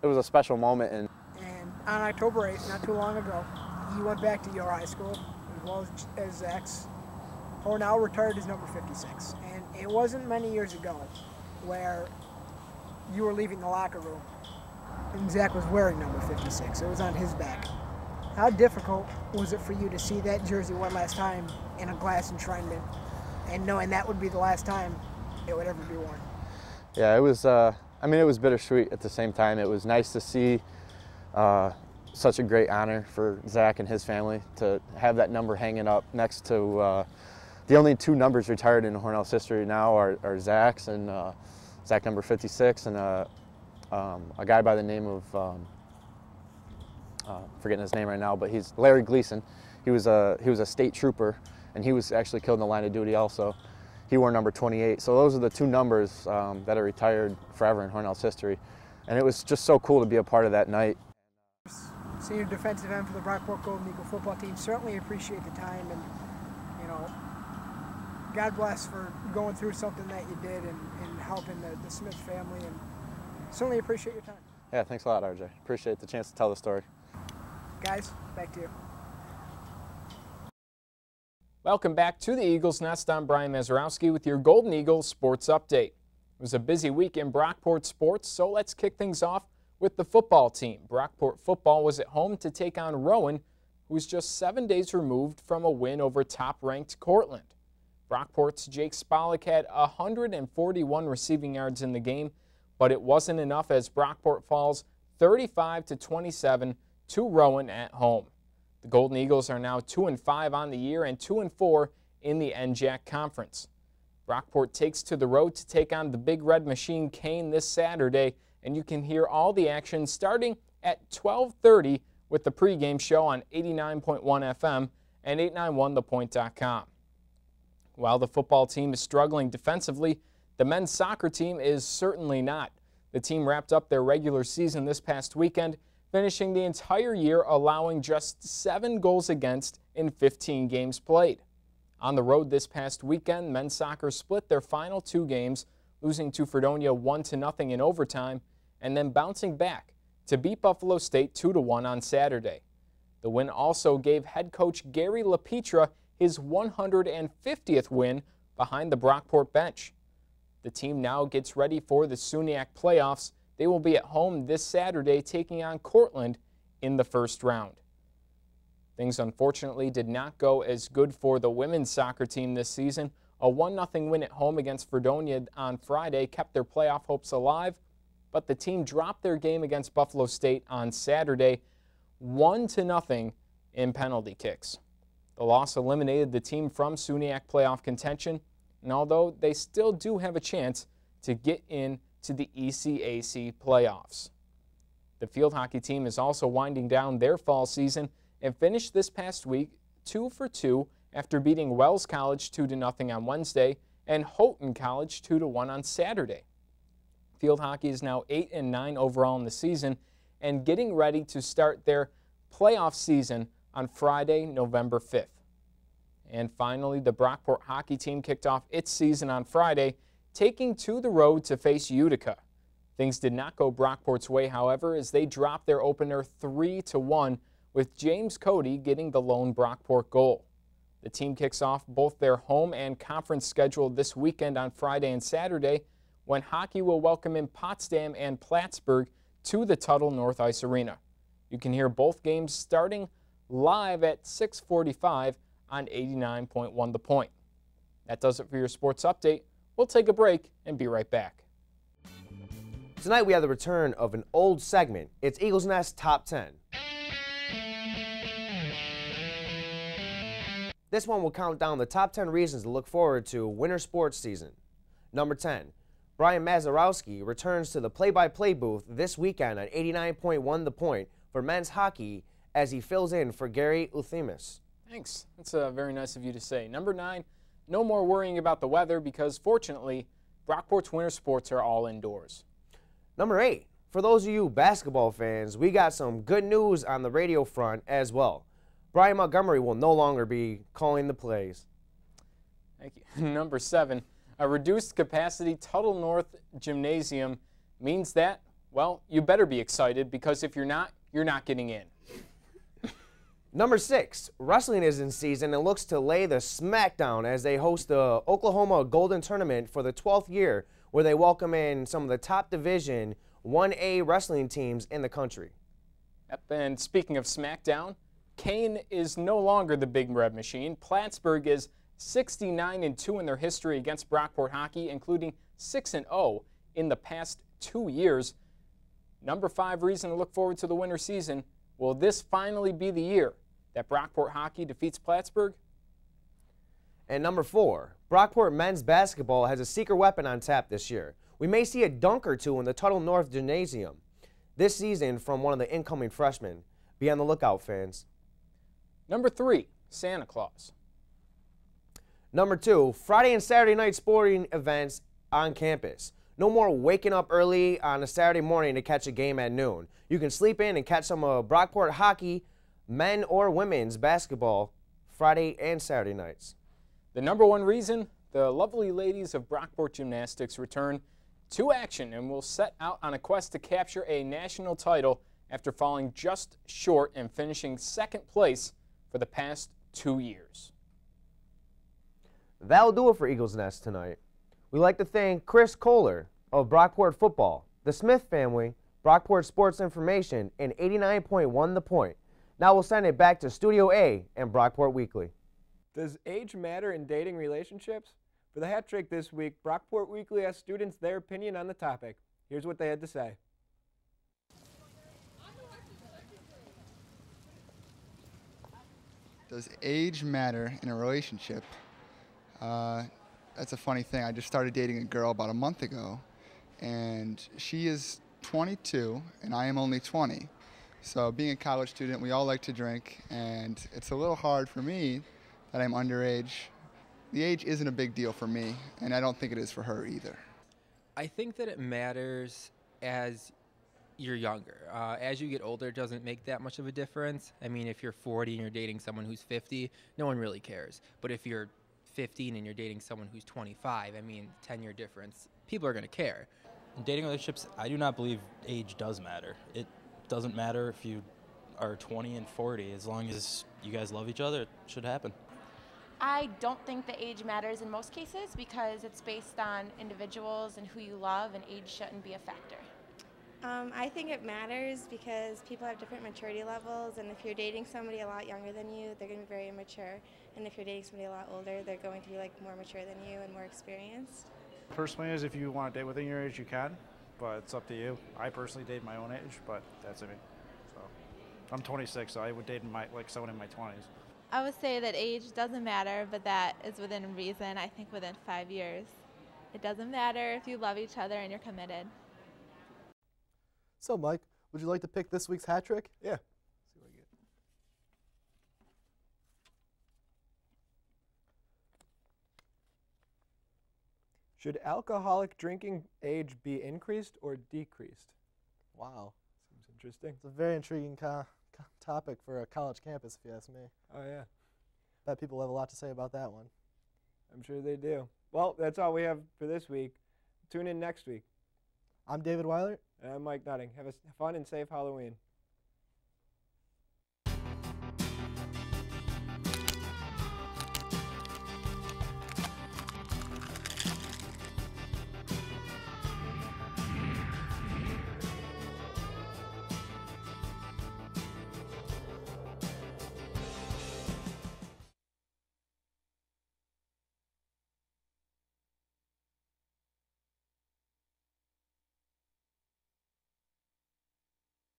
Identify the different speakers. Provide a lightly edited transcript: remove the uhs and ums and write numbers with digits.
Speaker 1: was a special moment.
Speaker 2: And on October 8th, not too long ago, he went back to your high school, as well as Zach's, who now retired as number 56. And it wasn't many years ago where you were leaving the locker room and Zach was wearing number 56. It was on his back. How difficult was it for you to see that jersey one last time in a glass enshrinement and knowing that would be the last time it would ever be worn?
Speaker 1: Yeah, it was, I mean, it was bittersweet at the same time. It was nice to see such a great honor for Zach and his family to have that number hanging up next to the only two numbers retired in Hornell's history now are Zach's, and Zach number 56 and a guy by the name of, forgetting his name right now, but he's Larry Gleason. He was a state trooper, and he was actually killed in the line of duty also. He wore number 28. So those are the two numbers that are retired forever in Hornell's history. And it was just so cool to be a part of that night.
Speaker 2: Senior defensive end for the Brockport Golden Eagle football team. Certainly appreciate the time, and God bless for going through something that you did and helping the Smith family, and certainly appreciate your time.
Speaker 1: Yeah, thanks a lot, RJ. Appreciate the chance to tell the story.
Speaker 2: Guys, back to you.
Speaker 3: Welcome back to the Eagles Nest. I'm Brian Mazurowski with your Golden Eagles Sports Update. It was a busy week in Brockport sports, so let's kick things off with the football team. Brockport football was at home to take on Rowan, who was just 7 days removed from a win over top-ranked Cortland. Brockport's Jake Spollick had 141 receiving yards in the game, but it wasn't enough as Brockport falls 35-27 to Rowan at home. The Golden Eagles are now 2-5 on the year and 2-4 in the NJAC Conference. Brockport takes to the road to take on the Big Red Machine Kane this Saturday, and you can hear all the action starting at 12:30 with the pregame show on 89.1 FM and 891thepoint.com. While the football team is struggling defensively, the men's soccer team is certainly not. The team wrapped up their regular season this past weekend, finishing the entire year allowing just 7 goals against in 15 games played. On the road this past weekend, men's soccer split their final 2 games, losing to Fredonia 1-0 in overtime, and then bouncing back to beat Buffalo State 2-1 on Saturday. The win also gave head coach Gary LaPetra his 150th win behind the Brockport bench. The team now gets ready for the SUNYAC playoffs. They will be at home this Saturday taking on Cortland in the first round. Things unfortunately did not go as good for the women's soccer team this season. A 1-0 win at home against Fredonia on Friday kept their playoff hopes alive, but the team dropped their game against Buffalo State on Saturday 1-0 in penalty kicks. The loss eliminated the team from SUNYAC playoff contention, and although they still do have a chance to get into the ECAC playoffs. The field hockey team is also winding down their fall season and finished this past week 2 for 2 after beating Wells College 2-0 on Wednesday and Houghton College 2-1 on Saturday. Field hockey is now 8-9 overall in the season and getting ready to start their playoff season on Friday, November 5th. And finally, the Brockport hockey team kicked off its season on Friday, taking to the road to face Utica. Things did not go Brockport's way, however, as they dropped their opener 3-1, with James Cody getting the lone Brockport goal. The team kicks off both their home and conference schedule this weekend on Friday and Saturday, when hockey will welcome in Potsdam and Plattsburgh to the Tuttle North Ice Arena. You can hear both games starting live at 6:45 on 89.1 The Point. That does it for your sports update. We'll take a break and be right back.
Speaker 4: Tonight we have the return of an old segment. It's Eagles Nest Top 10. This one will count down the top 10 reasons to look forward to winter sports season. Number 10, Brian Mazurowski returns to the play-by-play booth this weekend on 89.1 The Point for men's hockey as he fills in for Gary Uthimus.
Speaker 3: Thanks. That's very nice of you to say. Number 9, no more worrying about the weather because, fortunately, Brockport's winter sports are all indoors.
Speaker 4: Number 8, for those of you basketball fans, we got some good news on the radio front as well. Brian Montgomery will no longer be calling the plays.
Speaker 3: Thank you. Number 7, a reduced capacity Tuttle North Gymnasium means that Well, you better be excited, because if you're not getting in.
Speaker 4: Number 6, wrestling is in season and looks to lay the smackdown as they host the Oklahoma Golden Tournament for the 12th year, where they welcome in some of the top Division 1A wrestling teams in the country.
Speaker 3: Yep, and speaking of SmackDown, Kane is no longer the Big Red Machine. Plattsburgh is 69-2 in their history against Brockport hockey, including 6-0 in the past 2 years. Number 5 reason to look forward to the winter season: will this finally be the year that Brockport hockey defeats Plattsburgh?
Speaker 4: And number 4, Brockport men's basketball has a secret weapon on tap this year. We may see a dunk or two in the Tuttle North Gymnasium this season from one of the incoming freshmen. Be on the lookout, fans.
Speaker 3: Number 3, Santa Claus.
Speaker 4: Number 2, Friday and Saturday night sporting events on campus. No more waking up early on a Saturday morning to catch a game at noon. You can sleep in and catch some Brockport hockey, men or women's basketball, Friday and Saturday nights.
Speaker 3: The number 1 reason: the lovely ladies of Brockport Gymnastics return to action and will set out on a quest to capture a national title after falling just short and finishing 2nd place for the past 2 years.
Speaker 4: That'll do it for Eagles Nest tonight. We'd like to thank Chris Kohler of Brockport Football, the Smith family, Brockport Sports Information, and 89.1 The Point. Now we'll send it back to Studio A and Brockport Weekly.
Speaker 5: Does age matter in dating relationships? For the hat trick this week, Brockport Weekly asked students their opinion on the topic. Here's what they had to say.
Speaker 6: Does age matter in a relationship? That's a funny thing. I just started dating a girl about a month ago, and she is 22 and I am only 20. So being a college student, we all like to drink, and it's a little hard for me that I'm underage. The age isn't a big deal for me, and I don't think it is for her either.
Speaker 7: I think that it matters as you're younger. As you get older, it doesn't make that much of a difference. I mean, if you're 40 and you're dating someone who's 50, no one really cares. But if you're 15 and you're dating someone who's 25, I mean, 10-year difference, people are going to care.
Speaker 8: In dating relationships, I do not believe age does matter. It doesn't matter if you are 20 and 40. As long as you guys love each other, it should happen.
Speaker 9: I don't think the age matters in most cases because it's based on individuals and who you love, and age shouldn't be a factor.
Speaker 10: I think it matters because people have different maturity levels, and if you're dating somebody a lot younger than you, they're going to be very immature, and if you're dating somebody a lot older, they're going to be like more mature than you and more experienced.
Speaker 11: Personally, is if you want to date within your age, you can, but it's up to you. I personally date my own age, but that's me. So I'm 26, so I would date someone in my 20s.
Speaker 12: I would say that age doesn't matter, but that is within reason. I think within 5 years. It doesn't matter if you love each other and you're committed.
Speaker 13: So, Mike, would you like to pick this week's hat trick?
Speaker 5: Yeah. Let's see what I get. Should alcoholic drinking age be increased or decreased?
Speaker 13: Wow.
Speaker 5: Seems interesting.
Speaker 13: It's a very intriguing topic for a college campus, if you ask me.
Speaker 5: Oh, yeah.
Speaker 13: Bet people have a lot to say about that one.
Speaker 5: I'm sure they do. Well, that's all we have for this week. Tune in next week.
Speaker 13: I'm David Weiler.
Speaker 5: And I'm Mike Nutting. Have a fun and safe Halloween.